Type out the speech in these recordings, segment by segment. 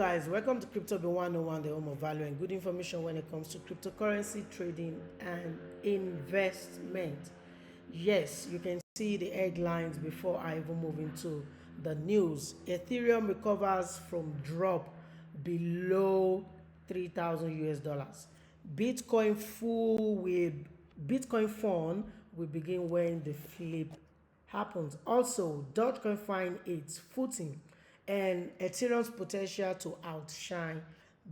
Guys, welcome to Crypto Be 101, the home of value and good information when it comes to cryptocurrency trading and investment. Yes, you can see the headlines before I even move into the news. Ethereum recovers from drop below 3,000 US dollars. Bitcoin full with Bitcoin fund will begin when the flip happens. Also, Dogecoin find its footing and Ethereum's potential to outshine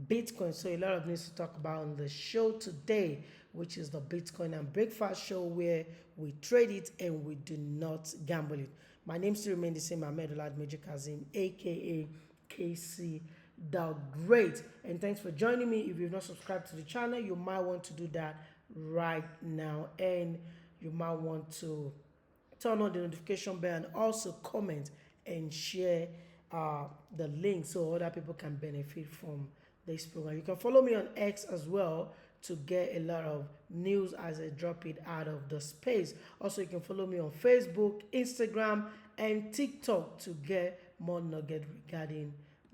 Bitcoin. So a lot of news to talk about on the show today, which is the Bitcoin and Breakfast Show, where we trade it and we do not gamble it. My name still remains the same, Ahmed Majid Kazim, aka KC the Great. And thanks for joining me. If you've not subscribed to the channel, you might want to do that right now, and you might want to turn on the notification bell and also comment and share the link so other people can benefit from this program. You can follow me on X as well to get a lot of news as I drop it out of the space. Also, you can follow me on Facebook, Instagram, and TikTok to get more nugget regarding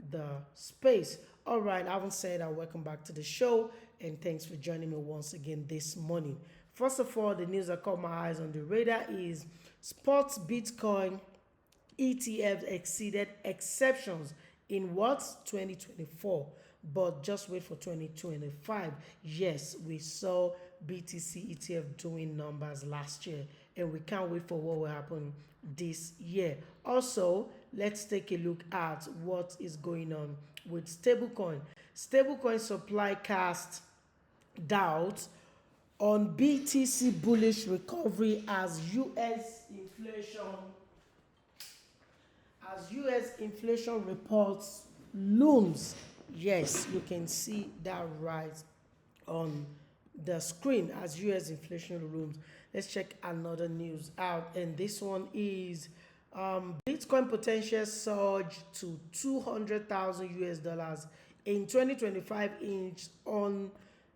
the space. All right, I haven't said that. Welcome back to the show, and thanks for joining me once again this morning. First of all, the news that caught my eyes on the radar is sports Bitcoin ETFs exceeded exceptions in what? 2024. But just wait for 2025. Yes, we saw BTC ETF doing numbers last year, and we can't wait for what will happen this year. Also, let's take a look at what is going on with stablecoin. Stablecoin supply cast doubt on BTC bullish recovery as US inflation reports looms. Yes, you can see that right on the screen as US inflation looms. Let's check another news out, and this one is Bitcoin potential surge to 200,000 US dollars in 2025 inch on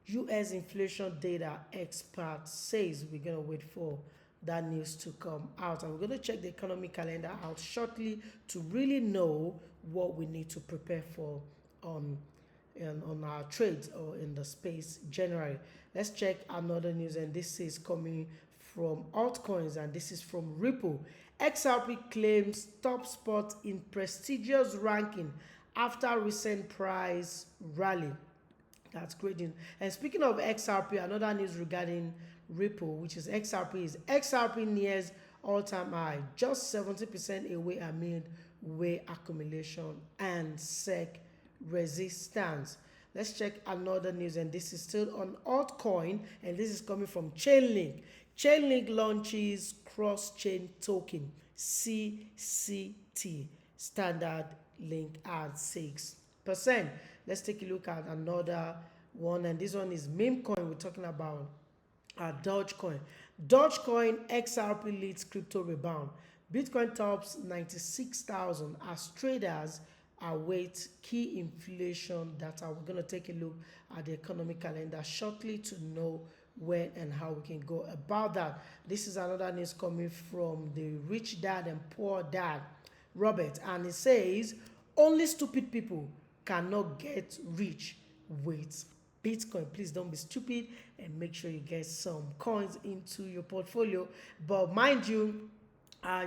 US inflation data, expert says. We're going to wait for that news to come out, and we're going to check the economic calendar out shortly to really know what we need to prepare for on our trades or in the space generally. Let's check another news, and this is coming from altcoins, and this is from Ripple. XRP claims top spot in prestigious ranking after recent price rally. That's great news. And speaking of XRP, another news regarding Ripple, which is XRP, is XRP nears all-time high, just 70% away amid way accumulation and SEC resistance. Let's check another news, and this is still on altcoin, and this is coming from Chainlink. Chainlink launches cross-chain token CCT standard link at 6%. Let's take a look at another one, and this one is meme coin. We're talking about Dogecoin. Dogecoin XRP leads crypto rebound. Bitcoin tops 96,000 as traders await key inflation data. We're going to take a look at the economic calendar shortly to know when and how we can go about that. This is another news coming from the rich dad and poor dad, Robert, and it says only stupid people cannot get rich with Bitcoin. Please don't be stupid and make sure you get some coins into your portfolio. But mind you,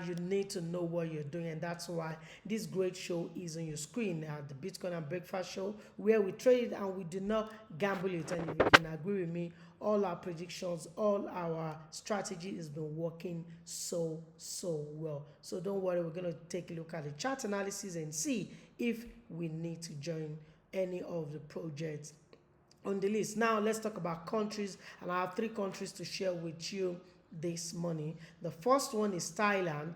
you need to know what you're doing, and that's why this great show is on your screen, the Bitcoin and Breakfast Show, where we trade and we do not gamble it. And if you can agree with me, all our predictions, all our strategy has been working so well. So don't worry, we're going to take a look at the chart analysis and see if we need to join any of the projects on the list. Now let's talk about countries, and I have 3 countries to share with you this morning. The first one is Thailand.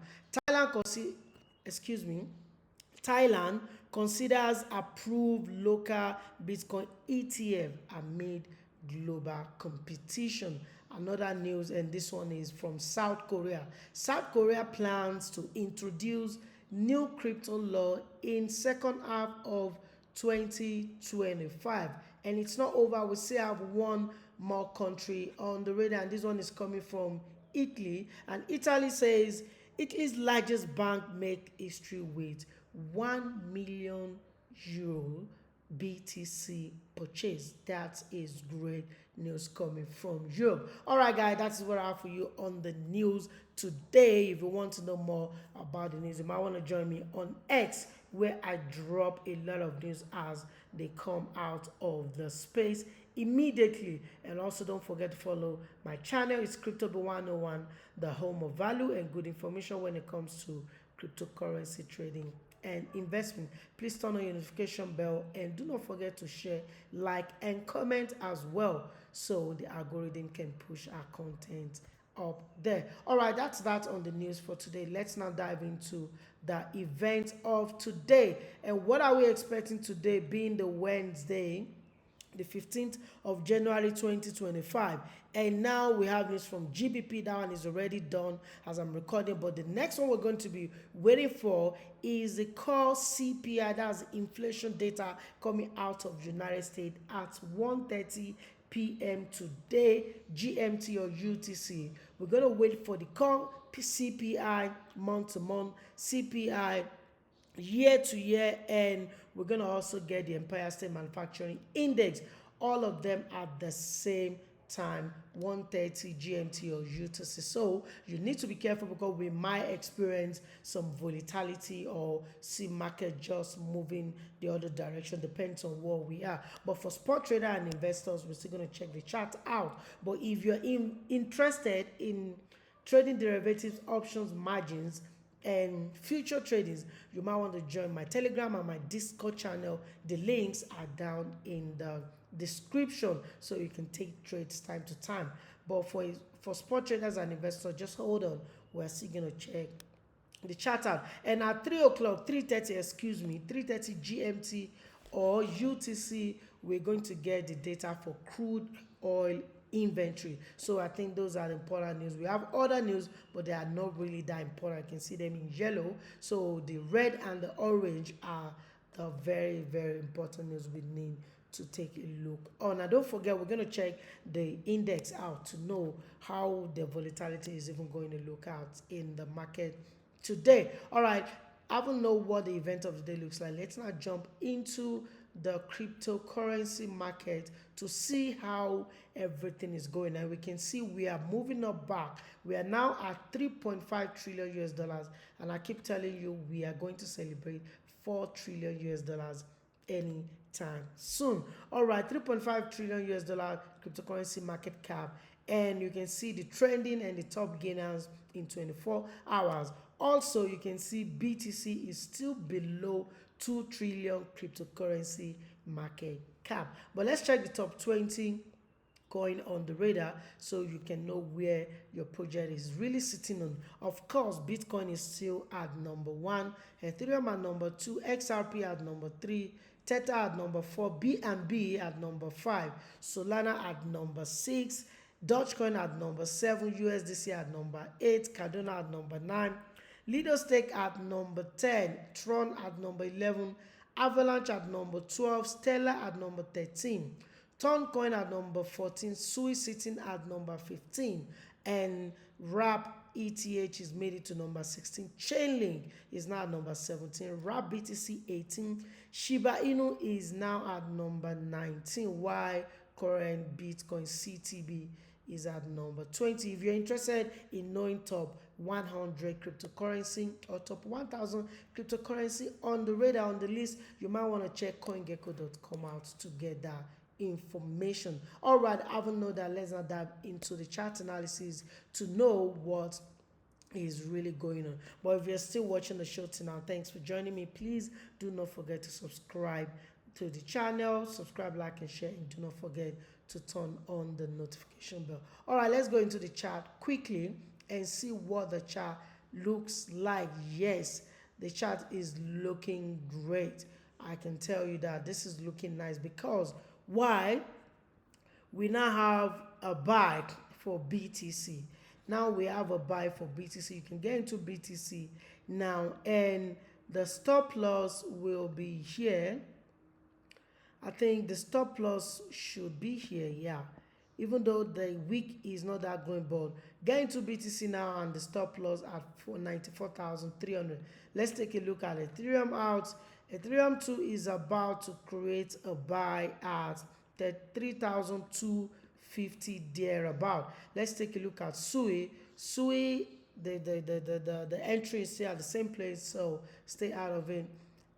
Thailand considers approved local Bitcoin ETF amid global competition. Another news, and this one is from South Korea. South Korea plans to introduce new crypto law in second half of 2025, and it's not over. We still have one more country on the radar, and this one is coming from Italy. And Italy says Italy's largest bank make history with €1 million BTC purchase. That is great news coming from Europe. All right, guys, that's what I have for you on the news today. If you want to know more about the news, you might want to join me on X, where I drop a lot of news as they come out of the space immediately. And also don't forget to follow my channel. It's CryptoBit101, the home of value and good information when it comes to cryptocurrency trading and investment. Please turn on your notification bell and do not forget to share, like, and comment as well, so the algorithm can push our content up there. All right, that's that on the news for today. Let's now dive into the event of today. And what are we expecting today, being the Wednesday, the 15th of January 2025? And now we have news from GBP. That one is already done as I'm recording, but the next one we're going to be waiting for is the core CPI. That's inflation data coming out of United States at 1:30 p.m. today, GMT or UTC. We're going to wait for the core CPI, month to month CPI, year to year, and we're going to also get the Empire State Manufacturing Index, all of them at the same time, 1:30 GMT or UTC. So you need to be careful, because we might experience some volatility or see market just moving the other direction, depends on where we are. But for spot trader and investors, we're still going to check the chart out. But if you're interested in trading derivatives, options, margins, and future tradings, you might want to join my Telegram and my Discord channel. The links are down in the description, so you can take trades time to time. But for spot traders and investors, just hold on, we're still going to check the chart out. And at 3:30 GMT or UTC, we're going to get the data for crude oil inventory. So I think those are the important news. We have other news, but they are not really that important. You can see them in yellow. So the red and the orange are the very, very important news we need to take a look on. And don't forget, we're going to check the index out to know how the volatility is even going to look out in the market today. All right, I don't know what the event of the day looks like. Let's now jump into the cryptocurrency market to see how everything is going. And we can see we are moving up back. We are now at 3.5 trillion US dollars, and I keep telling you we are going to celebrate 4 trillion US dollars anytime soon. All right, 3.5 trillion US dollar cryptocurrency market cap, and you can see the trending and the top gainers in 24 hours. Also, you can see BTC is still below 2 trillion cryptocurrency market cap. But let's check the top 20 coin on the radar, so you can know where your project is really sitting on. Of course, Bitcoin is still at number 1, Ethereum at number 2, XRP at number 3, Tether at number 4, BNB at number 5, Solana at number 6, Dogecoin at number 7, USDC at number 8, Cardano at number 9, Lido Stake at number 10, Tron at number 11, Avalanche at number 12, Stellar at number 13, Toncoin at number 14, Sui sitting at number 15, and Wrap ETH is made it to number 16. Chainlink is now at number 17. Wrap BTC 18. Shiba Inu is now at number 19. While current Bitcoin CTB is at number 20. If you're interested in knowing top 100 cryptocurrency or top 1000 cryptocurrency on the radar, on the list, you might want to check coingecko.com out to get that information. All right, I haven't know that. Let's now dive into the chart analysis to know what is really going on. But if you're still watching the show till now, thanks for joining me. Please do not forget to subscribe to the channel. Subscribe, like, and share, and do not forget to turn on the notification bell. All right, let's go into the chart quickly and see what the chart looks like. Yes, the chart is looking great. I can tell you that this is looking nice, because why? We now have a buy for BTC. Now we have a buy for BTC. You can get into BTC now, and the stop loss will be here. I think the stop loss should be here, yeah. Even though the week is not that going, but get into BTC now, and the stop loss at 94,300. Let's take a look at Ethereum out. Ethereum 2 is about to create a buy at 3,250 thereabout. Let's take a look at SUI. SUI, the entry is still at the same place, so stay out of it.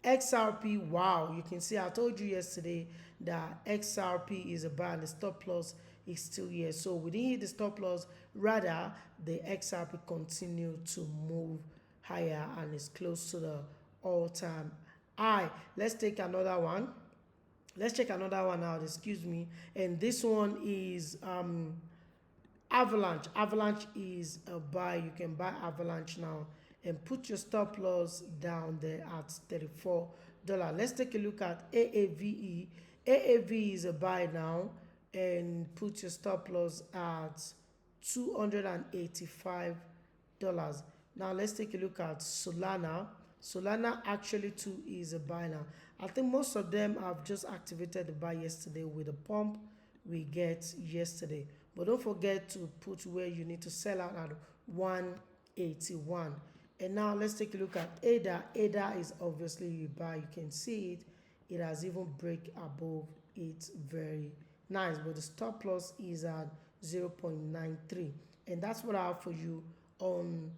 XRP, wow, you can see I told you yesterday that XRP is a buy and the stop loss is still here. So we didn't hit the stop loss, rather the XRP continued to move higher and is close to the all-time high. Let's take another one. Let's check another one out, excuse me. And this one is Avalanche. Avalanche is a buy. You can buy Avalanche now and put your stop loss down there at $34. Let's take a look at AAVE. AAV is a buy now and put your stop loss at $285. Now let's take a look at Solana. Solana actually too is a buy now. I think most of them have just activated the buy yesterday with the pump we get yesterday. But don't forget to put where you need to sell out at 181. And now let's take a look at ADA. ADA is obviously a buy. You can see it. It has even break above it. Very nice. But the stop loss is at 0.93. And that's what I have for you on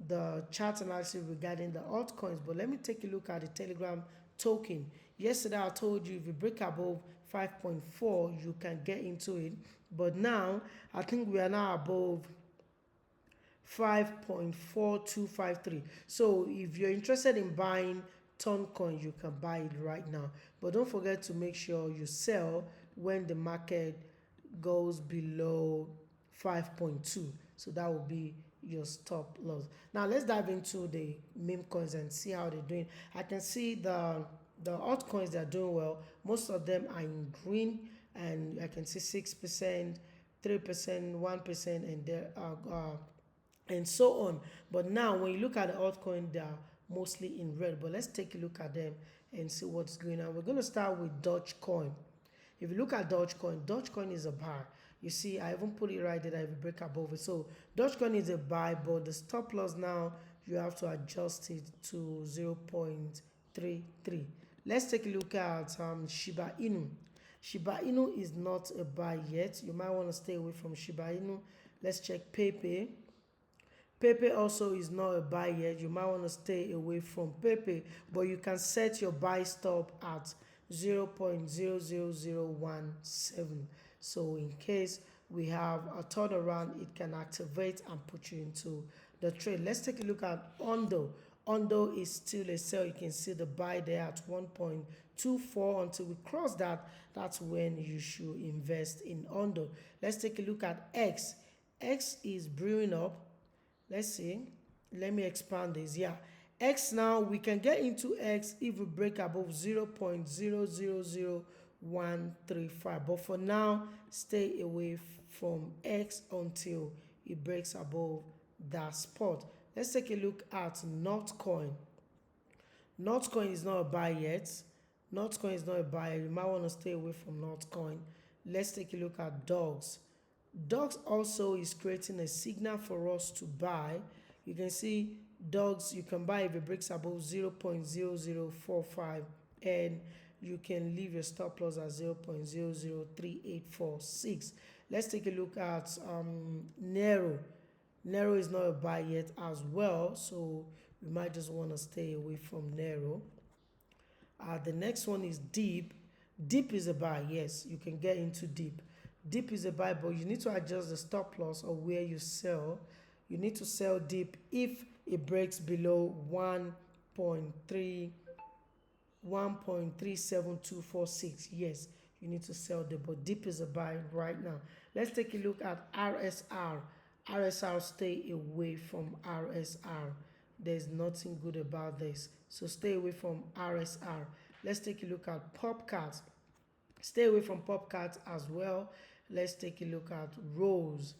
the chart analysis regarding the altcoins. But let me take a look at the Telegram token. Yesterday I told you if you break above 5.4 you can get into it, but now I think we are now above 5.4253. so if you're interested in buying Toncoin, you can buy it right now, but don't forget to make sure you sell when the market goes below 5.2, so that will be your stop loss. Now let's dive into the meme coins and see how they're doing. I can see the altcoins that are doing well. Most of them are in green, and I can see 6%, 3%, 1%, and there are and so on. But now when you look at the altcoin, they are mostly in red. But let's take a look at them and see what's going on. We're going to start with Dogecoin. If you look at Dogecoin, Dogecoin is a buy. You see, I even put it right there if you break above it. So Dogecoin is a buy, but the stop loss now, you have to adjust it to 0.33. Let's take a look at Shiba Inu. Shiba Inu is not a buy yet. You might want to stay away from Shiba Inu. Let's check Pepe. Pepe also is not a buy yet. You might want to stay away from Pepe, but you can set your buy stop at 0.00017. So in case we have a turnaround, it can activate and put you into the trade. Let's take a look at Ondo. Ondo is still a sell. You can see the buy there at 1.24. Until we cross that, that's when you should invest in Ondo. Let's take a look at X. X is brewing up. Let's see. Let me expand this. Yeah. X now, we can get into X if we break above 0.000135. But for now, stay away from X until it breaks above that spot. Let's take a look at Notcoin. Notcoin is not a buy yet. Notcoin is not a buy. You might want to stay away from Notcoin. Let's take a look at Dogs. Dogs also is creating a signal for us to buy. You can see Dogs, you can buy if it breaks above 0.0045, and you can leave your stop loss at 0.003846. Let's take a look at Nero. Nero is not a buy yet as well, so we might just want to stay away from Nero. The next one is Deep. Deep is a buy. Yes, you can get into Deep. Deep is a buy, but you need to adjust the stop loss or where you sell. You need to sell Deep if it breaks below 1.37246. Yes, you need to sell Deep, but Deep is a buy right now. Let's take a look at RSR. RSR, stay away from RSR. There's nothing good about this, so stay away from RSR. Let's take a look at Popcat. Stay away from Popcat as well. Let's take a look at Rose.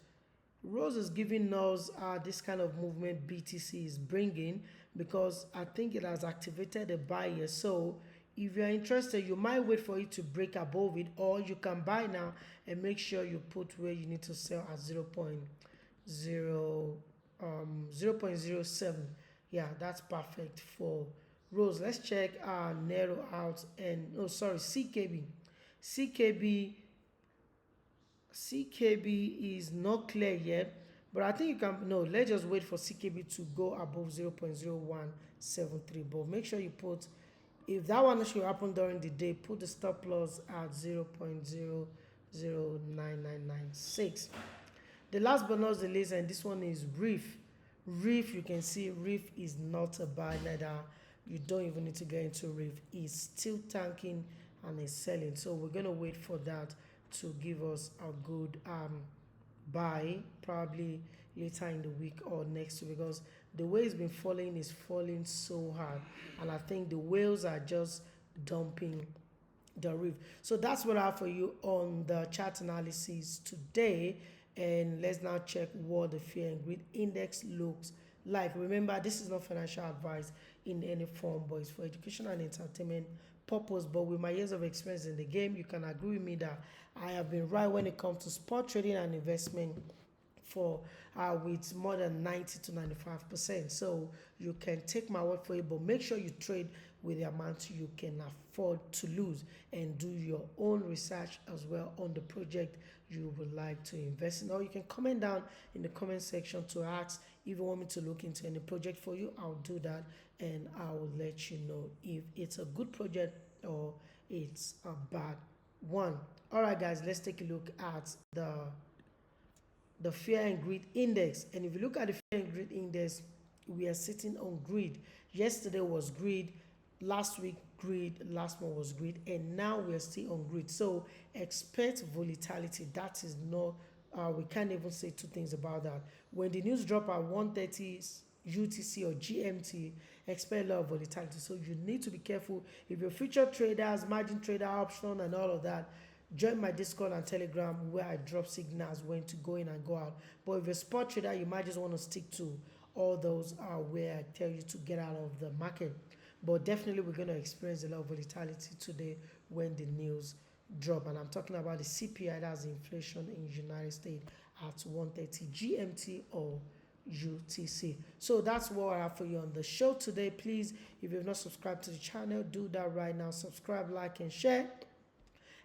Rose is giving us this kind of movement BTC is bringing, because I think it has activated a buy here. So if you're interested, you might wait for it to break above it, or you can buy now and make sure you put where you need to sell at 0.07. Yeah, that's perfect for Rose, let's check Nero out. And oh, sorry, CKB. CKB is not clear yet, but I think you can. No, let's just wait for CKB to go above 0.0173. But make sure you put, if that one should happen during the day, put the stop loss at 0.009996. The last but not the least, and this one is Reef. Reef, you can see Reef is not a buy, neither. You don't even need to get into Reef. It's still tanking and is selling. So we're gonna wait for that to give us a good buy, probably later in the week or next week, because the way it's been falling is falling so hard, and I think the whales are just dumping the reef. So that's what I have for you on the chart analysis today. And let's now check what the fear and greed index looks like. Remember, this is not financial advice in any form, but it's for educational and entertainment purpose. But with my years of experience in the game, you can agree with me that I have been right when it comes to spot trading and investment for with more than 90 to 95%. So you can take my word for it, but make sure you trade with the amount you can afford to lose, and do your own research as well on the project you would like to invest in. Or you can comment down in the comment section to ask if you want me to look into any project for you. I'll do that, and I will let you know if it's a good project or it's a bad one. All right, guys, let's take a look at the fear and greed index. And if you look at the fear and greed index, we are sitting on greed. Yesterday was greed, last week greed, last month was greed, and now we are still on greed. So expect volatility. That is not, we can't even say two things about that. When the news drop at 1:30 UTC or GMT, expect a lot of volatility. So you need to be careful. If you're future traders, margin trader, option, and all of that, join my Discord and Telegram where I drop signals when to go in and go out. But if you're a spot trader, you might just want to stick to all those where I tell you to get out of the market. But definitely we're going to experience a lot of volatility today when the news drop. And I'm talking about the CPI, that's inflation in the United States, at 1:30 GMT or UTC. So that's what I have for you on the show today. Please, if you have not subscribed to the channel, do that right now. Subscribe, like, and share.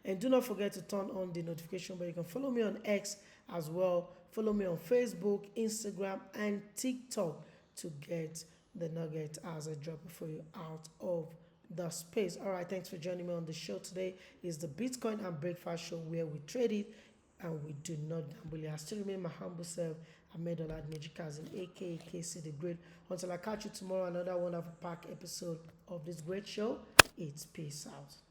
And do not forget to turn on the notification bell. You can follow me on X as well. Follow me on Facebook, Instagram, and TikTok to get the nugget as I drop it for you out of the space. All right, thanks for joining me on the show today. It's the Bitcoin and Breakfast Show, where we trade it and we do not gamble. I still remain my humble self, Ahmed Oladmejikazin, aka KC the Great. Until I catch you tomorrow, another wonderful pack episode of this great show. It's peace out.